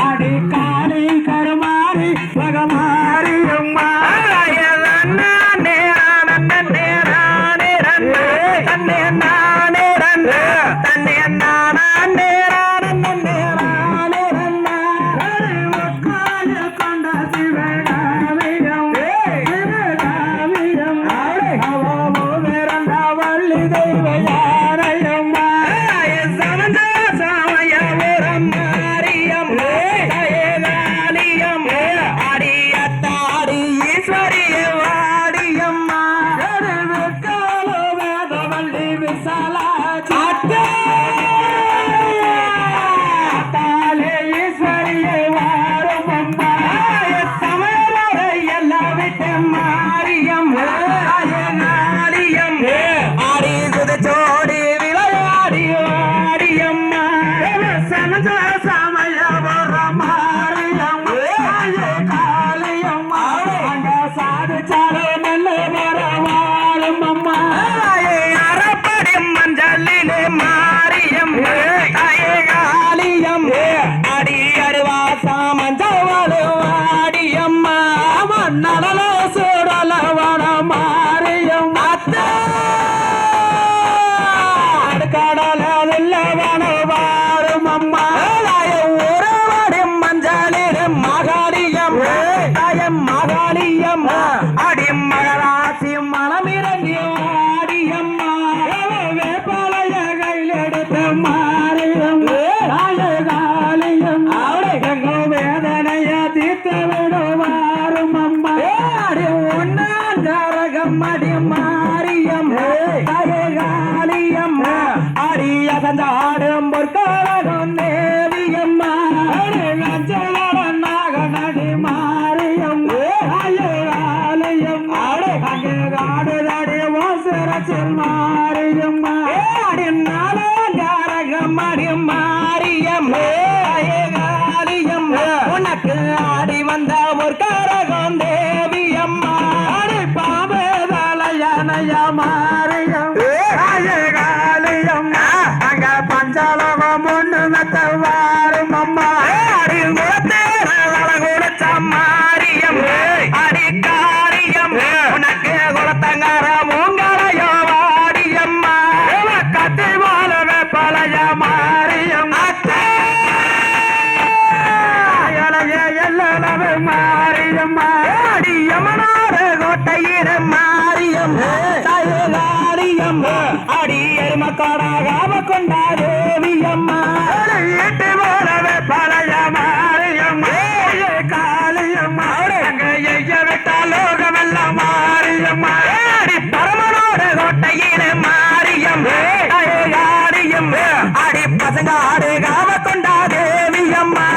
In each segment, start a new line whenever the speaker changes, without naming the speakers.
அடி காளி கருமாரி பகமாரி அம்மா ஆடும் பொற்காலம் தேவியம்மா நாக நடி மாரியம் ஆலயம் ஆடுதாடி ஓசரச்சல் மாரியம்மா அடி நாளம் அடி மாரியம் ஆலயம் உனக்கு ஆடி வந்த பொற்காலம் தேவியம்மா அடி பாம்பேதலையனைய மாரியம் பஞ்சாலகம் ஒண்ணு மெத்தவாரும் அம்மா அடி குளத்த மாரியம் அடி காரியம் உனக்கு குளத்தங்கார மூங்கலையோ வாடியம்மா கத்தி போலவே பழைய மாரியம் எல்லளவு மாரியம்மா அடி யமனார கோட்டையிட மாரியம் தாரியம் அடி எருமக்காடாக கொண்டா தேவியம்மா எட்டு போலவே பழைய மாரியம் காளியம்மா எய்ய விட்டா லோகமெல்லாம் மாரியம்மா அடி பரமனோட கோட்டையில மாரியம் ஆடியம் அடி பசங்க ஆடு காவ கொண்டா தேவியம்மா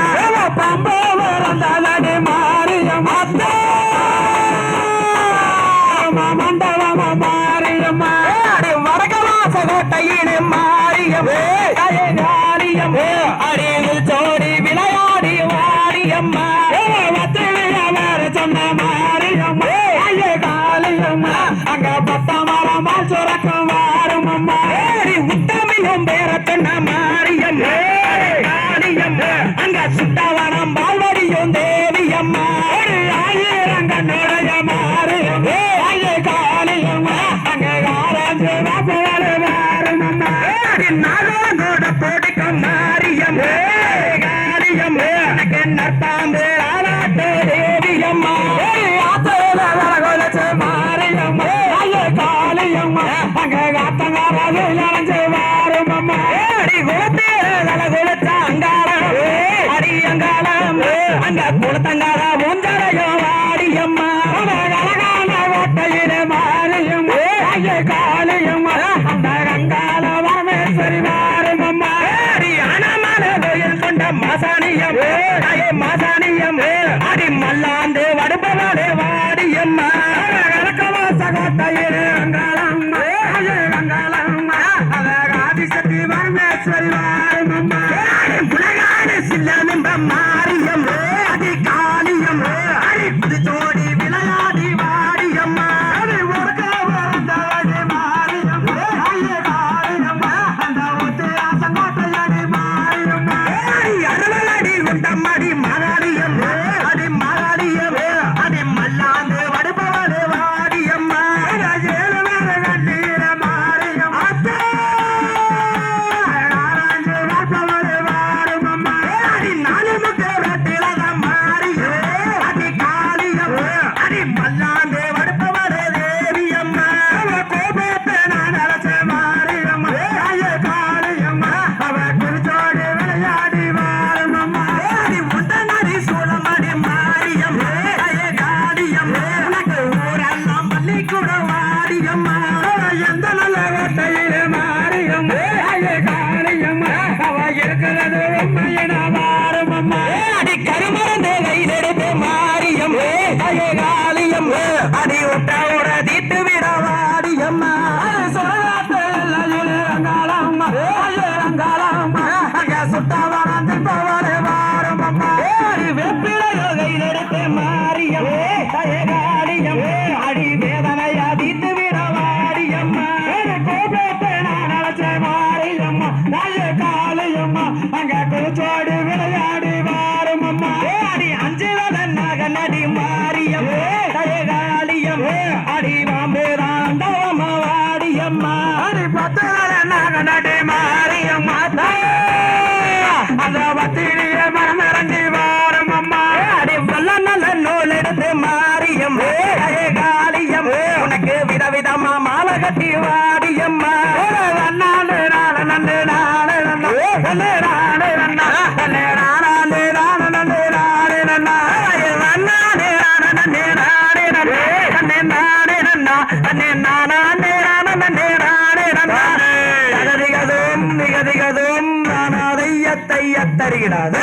பம்போ வரந்தாலடி மாரியம் மண்டபமா மாரியம்மா அடி வடக்கவாச கோட்டையில மாரியம் கொண்டாடு